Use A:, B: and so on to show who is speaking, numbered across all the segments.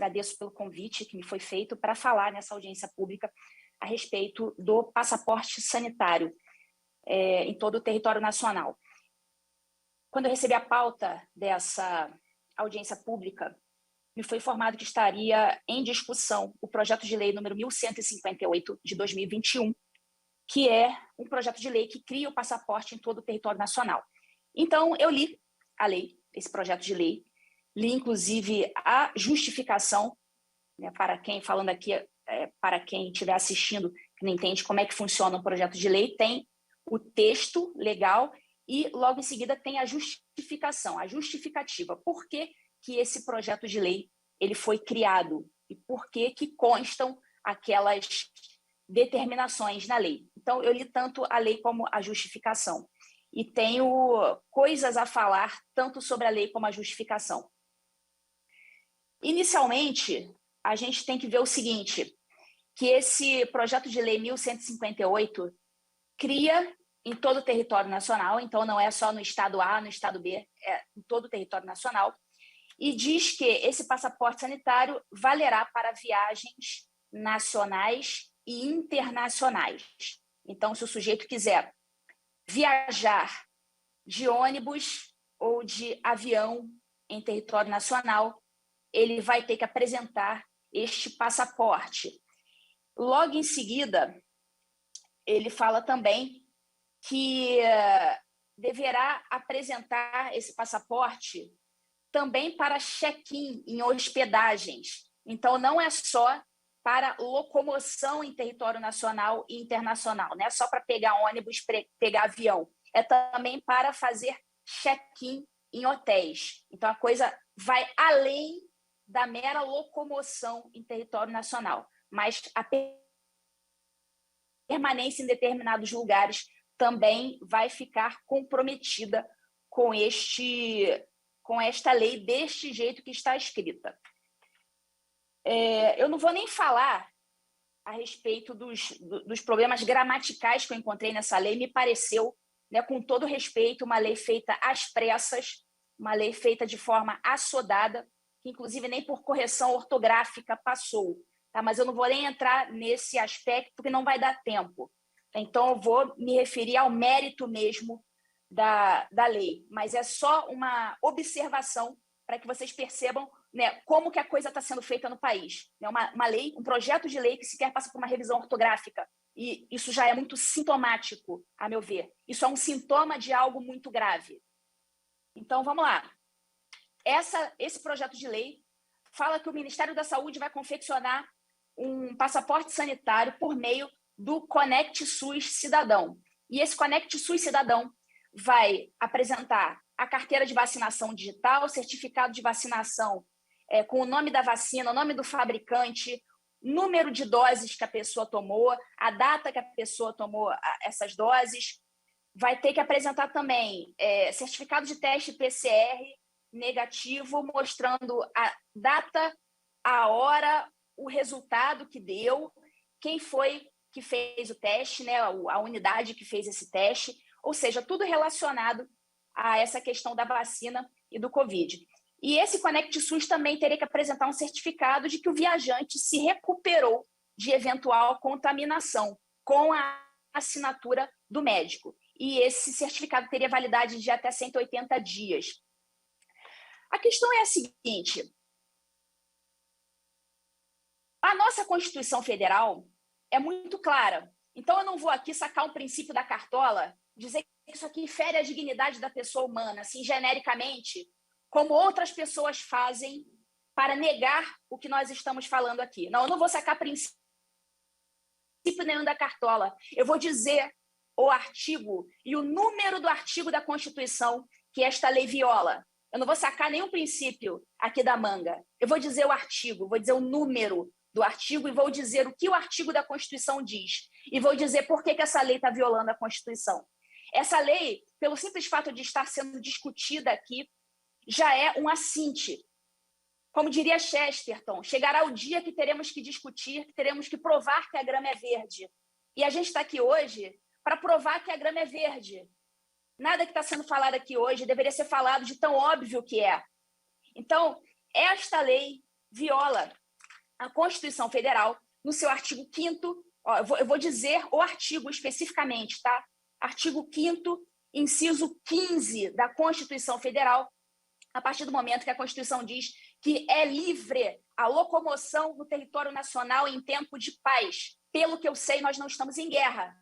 A: agradeço pelo convite que me foi feito para falar nessa audiência pública a respeito do passaporte sanitário em todo o território nacional. Quando eu recebi a pauta dessa audiência pública, me foi informado que estaria em discussão o projeto de lei número 1158 de 2021, que é um projeto de lei que cria o passaporte em todo o território nacional. Então, eu li a lei, esse projeto de lei, li inclusive a justificação, né, para quem, falando aqui, para quem estiver assistindo, que não entende como é que funciona um projeto de lei, tem o texto legal e logo em seguida tem a justificação, a justificativa. Por que que esse projeto de lei ele foi criado e por que que constam aquelas determinações na lei. Então, eu li tanto a lei como a justificação. E tenho coisas a falar tanto sobre a lei como a justificação. Inicialmente, a gente tem que ver o seguinte, que esse projeto de lei 1158 cria em todo o território nacional, então não é só no estado A, no estado B, é em todo o território nacional, e diz que esse passaporte sanitário valerá para viagens nacionais e internacionais. Então, se o sujeito quiser viajar de ônibus ou de avião em território nacional, ele vai ter que apresentar este passaporte. Logo em seguida, ele fala também que deverá apresentar esse passaporte também para check-in em hospedagens. Então, não é só para locomoção em território nacional e internacional, não é só para pegar ônibus, pegar avião, é também para fazer check-in em hotéis. Então, a coisa vai além da mera locomoção em território nacional, mas a permanência em determinados lugares também vai ficar comprometida com esta lei deste jeito que está escrita. Eu não vou nem falar a respeito dos problemas gramaticais que eu encontrei nessa lei. Me pareceu, né, com todo respeito, uma lei feita às pressas, uma lei feita de forma assodada, que inclusive nem por correção ortográfica passou. Tá? Mas eu não vou nem entrar nesse aspecto, porque não vai dar tempo. Então, eu vou me referir ao mérito mesmo da lei, mas é só uma observação para que vocês percebam, né, como que a coisa está sendo feita no país. É uma lei, um projeto de lei que sequer passa por uma revisão ortográfica, e isso já é muito sintomático, a meu ver. Isso é um sintoma de algo muito grave. Então, vamos lá. Esse projeto de lei fala que o Ministério da Saúde vai confeccionar um passaporte sanitário por meio do Conect SUS Cidadão. E esse Conect SUS Cidadão vai apresentar a carteira de vacinação digital, certificado de vacinação com o nome da vacina, o nome do fabricante, número de doses que a pessoa tomou, a data que a pessoa tomou essas doses. Vai ter que apresentar também certificado de teste PCR negativo, mostrando a data, a hora, o resultado que deu, quem foi que fez o teste, né, a unidade que fez esse teste, ou seja, tudo relacionado a essa questão da vacina e do Covid. E esse Conect SUS também teria que apresentar um certificado de que o viajante se recuperou de eventual contaminação com a assinatura do médico. E esse certificado teria validade de até 180 dias. A questão é a seguinte: a nossa Constituição Federal é muito clara. Então, eu não vou aqui sacar um princípio da cartola, dizer que isso aqui fere a dignidade da pessoa humana, assim, genericamente, como outras pessoas fazem para negar o que nós estamos falando aqui. Não, eu não vou sacar princípio nenhum da cartola. Eu vou dizer o artigo e o número do artigo da Constituição que esta lei viola. Eu não vou sacar nenhum princípio aqui da manga. Eu vou dizer o artigo, vou dizer o número do artigo e vou dizer o que o artigo da Constituição diz. E vou dizer por que essa lei está violando a Constituição. Essa lei, pelo simples fato de estar sendo discutida aqui, já é um assinte. Como diria Chesterton, chegará o dia que teremos que discutir, que teremos que provar que a grama é verde. E a gente está aqui hoje para provar que a grama é verde. Nada que está sendo falado aqui hoje deveria ser falado de tão óbvio que é. Então, esta lei viola a Constituição Federal no seu artigo 5º, eu vou dizer o artigo especificamente, tá? Artigo 5º, inciso 15 da Constituição Federal, a partir do momento que a Constituição diz que é livre a locomoção no território nacional em tempo de paz. Pelo que eu sei, nós não estamos em guerra.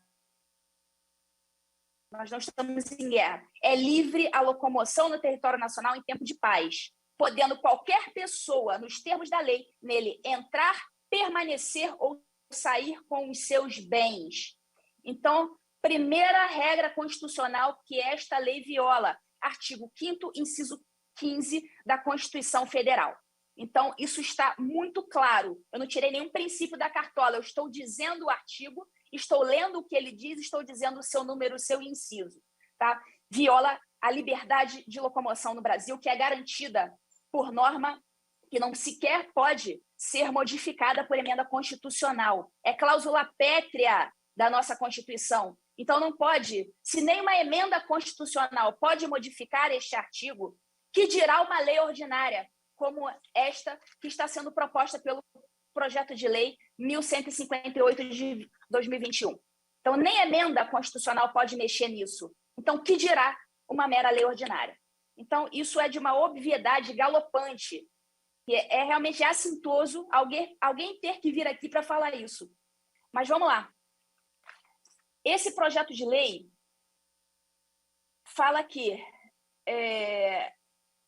A: Nós não estamos em guerra. É livre a locomoção no território nacional em tempo de paz, podendo qualquer pessoa, nos termos da lei, nele entrar, permanecer ou sair com os seus bens. Então, primeira regra constitucional que esta lei viola, artigo 5º, inciso 15 da Constituição Federal. Então, isso está muito claro. Eu não tirei nenhum princípio da cartola, eu estou dizendo o artigo, estou lendo o que ele diz, estou dizendo o seu número, o seu inciso. Tá? Viola a liberdade de locomoção no Brasil, que é garantida por norma que não sequer pode ser modificada por emenda constitucional. É cláusula pétrea da nossa Constituição. Então, não pode, se nenhuma emenda constitucional pode modificar este artigo, que dirá uma lei ordinária, como esta que está sendo proposta pelo projeto de lei 1158 de 2021. Então, nem emenda constitucional pode mexer nisso. Então, que dirá uma mera lei ordinária? Então, isso é de uma obviedade galopante, que é realmente assintoso alguém ter que vir aqui para falar isso. Mas vamos lá. Esse projeto de lei fala que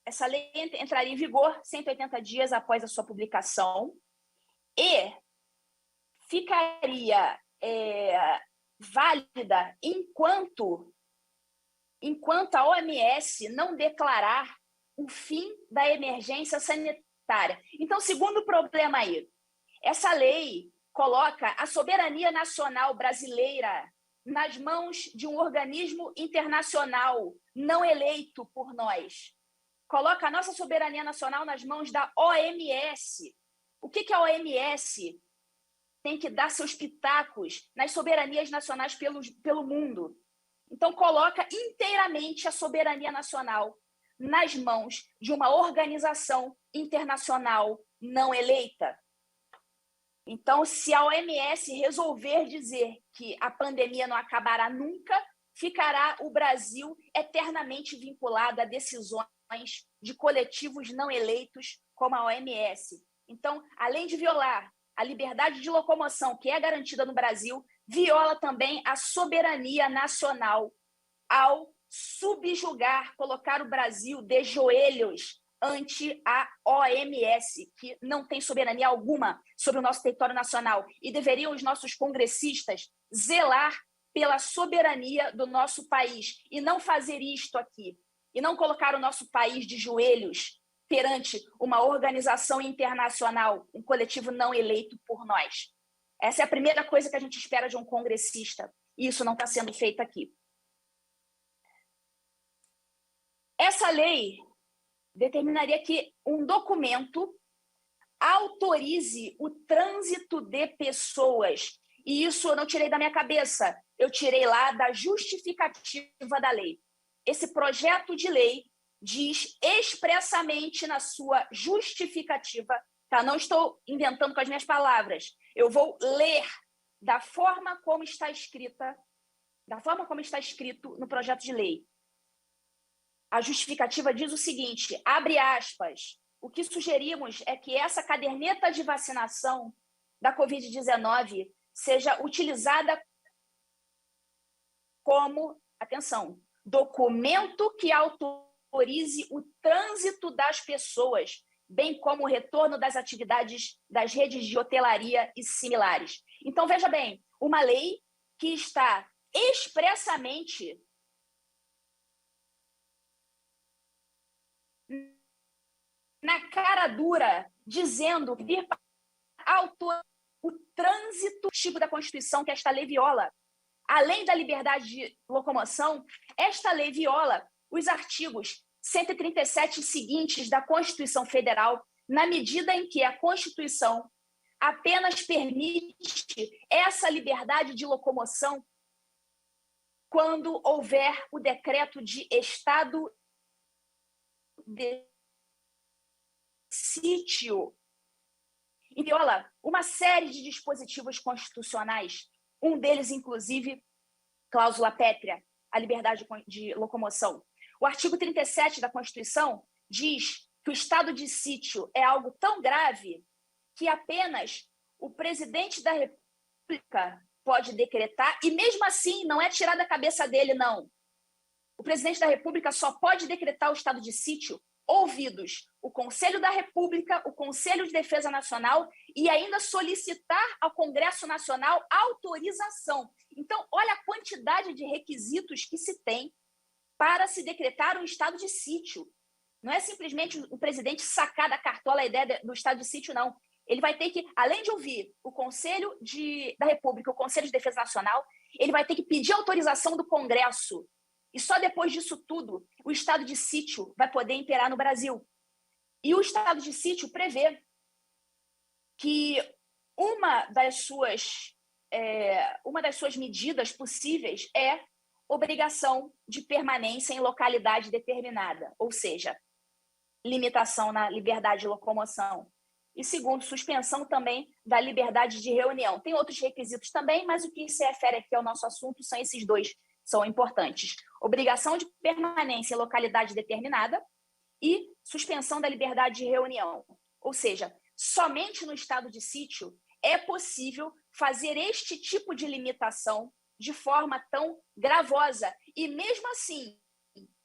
A: essa lei entraria em vigor 180 dias após a sua publicação e ficaria válida enquanto a OMS não declarar o fim da emergência sanitária. Então, segundo problema aí, essa lei coloca a soberania nacional brasileira nas mãos de um organismo internacional não eleito por nós. Coloca a nossa soberania nacional nas mãos da OMS. O que a OMS tem que dar seus pitacos nas soberanias nacionais pelo mundo? Então, coloca inteiramente a soberania nacional nas mãos de uma organização internacional não eleita. Então, se a OMS resolver dizer que a pandemia não acabará nunca, ficará o Brasil eternamente vinculado a decisões de coletivos não eleitos como a OMS. Então, além de violar a liberdade de locomoção que é garantida no Brasil, viola também a soberania nacional ao subjugar, colocar o Brasil de joelhos ante a OMS, que não tem soberania alguma sobre o nosso território nacional. E deveriam os nossos congressistas zelar pela soberania do nosso país e não fazer isto aqui, e não colocar o nosso país de joelhos perante uma organização internacional, um coletivo não eleito por nós. Essa é a primeira coisa que a gente espera de um congressista, e isso não está sendo feito aqui. Essa lei determinaria que um documento autorize o trânsito de pessoas, e isso eu não tirei da minha cabeça, eu tirei lá da justificativa da lei. Esse projeto de lei diz expressamente na sua justificativa, tá? Não estou inventando com as minhas palavras, eu vou ler da forma como está escrita, da forma como está escrito no projeto de lei. A justificativa diz o seguinte, abre aspas, o que sugerimos é que essa caderneta de vacinação da Covid-19 seja utilizada como, atenção, documento que autorize o trânsito das pessoas, bem como o retorno das atividades das redes de hotelaria e similares. Então, veja bem, uma lei que está expressamente na cara dura, dizendo que o trânsito tipo da Constituição que esta lei viola. Além da liberdade de locomoção, esta lei viola os artigos 137 seguintes da Constituição Federal, na medida em que a Constituição apenas permite essa liberdade de locomoção quando houver o decreto de estado de sítio viola uma série de dispositivos constitucionais, um deles, inclusive, cláusula pétrea, a liberdade de locomoção. O artigo 37 da Constituição diz que o estado de sítio é algo tão grave que apenas o presidente da República pode decretar, e mesmo assim não é tirar da cabeça dele, não. O presidente da República só pode decretar o estado de sítio ouvidos o Conselho da República, o Conselho de Defesa Nacional e ainda solicitar ao Congresso Nacional autorização. Então, olha a quantidade de requisitos que se tem para se decretar um estado de sítio. Não é simplesmente o presidente sacar da cartola a ideia do estado de sítio, não. Ele vai ter que, além de ouvir o Conselho da República, o Conselho de Defesa Nacional, ele vai ter que pedir autorização do Congresso. E só depois disso tudo, o estado de sítio vai poder imperar no Brasil. E o estado de sítio prevê que uma das suas medidas possíveis é obrigação de permanência em localidade determinada, ou seja, limitação na liberdade de locomoção. E segundo, suspensão também da liberdade de reunião. Tem outros requisitos também, mas o que se refere aqui ao nosso assunto são esses dois, são importantes. Obrigação de permanência em localidade determinada e suspensão da liberdade de reunião. Ou seja, somente no estado de sítio é possível fazer este tipo de limitação de forma tão gravosa. E mesmo assim,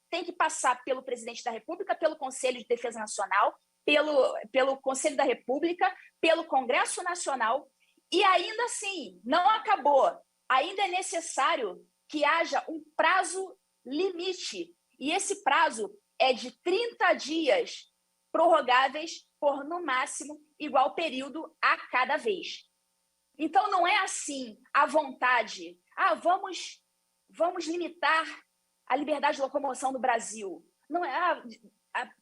A: tem que passar pelo presidente da República, pelo Conselho de Defesa Nacional, pelo Conselho da República, pelo Congresso Nacional, e ainda assim, não acabou. Ainda é necessário que haja um prazo limite, e esse prazo é de 30 dias, prorrogáveis por, no máximo, igual período a cada vez. Então, não é assim, à vontade, vamos limitar a liberdade de locomoção no Brasil. Não é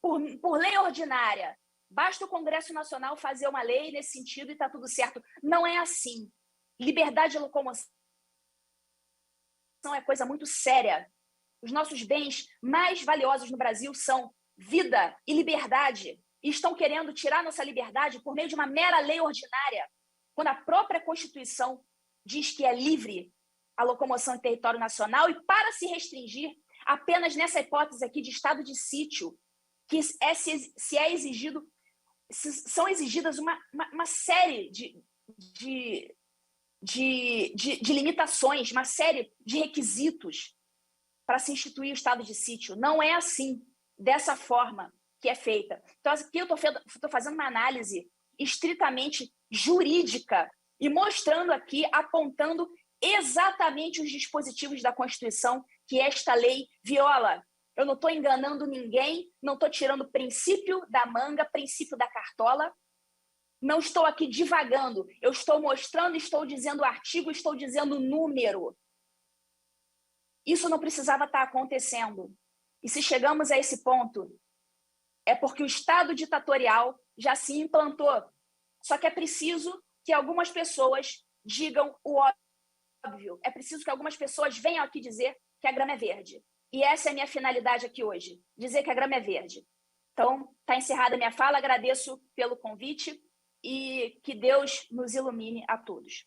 A: por lei ordinária. Basta o Congresso Nacional fazer uma lei nesse sentido e está tudo certo. Não é assim. Liberdade de locomoção é coisa muito séria. Os nossos bens mais valiosos no Brasil são vida e liberdade. E estão querendo tirar nossa liberdade por meio de uma mera lei ordinária, quando a própria Constituição diz que é livre a locomoção em território nacional, e para se restringir apenas nessa hipótese aqui de estado de sítio, que são exigidas uma série de limitações, uma série de requisitos para se instituir o estado de sítio. Não é assim, dessa forma que é feita. Então, aqui eu estou fazendo uma análise estritamente jurídica e mostrando aqui, apontando exatamente os dispositivos da Constituição que esta lei viola. Eu não estou enganando ninguém, não estou tirando princípio da manga, princípio da cartola, não estou aqui divagando, eu estou mostrando, estou dizendo artigo, estou dizendo número. Isso não precisava estar acontecendo. E se chegamos a esse ponto, é porque o Estado ditatorial já se implantou. Só que é preciso que algumas pessoas digam o óbvio. É preciso que algumas pessoas venham aqui dizer que a grama é verde. E essa é a minha finalidade aqui hoje, dizer que a grama é verde. Então, está encerrada a minha fala, agradeço pelo convite e que Deus nos ilumine a todos.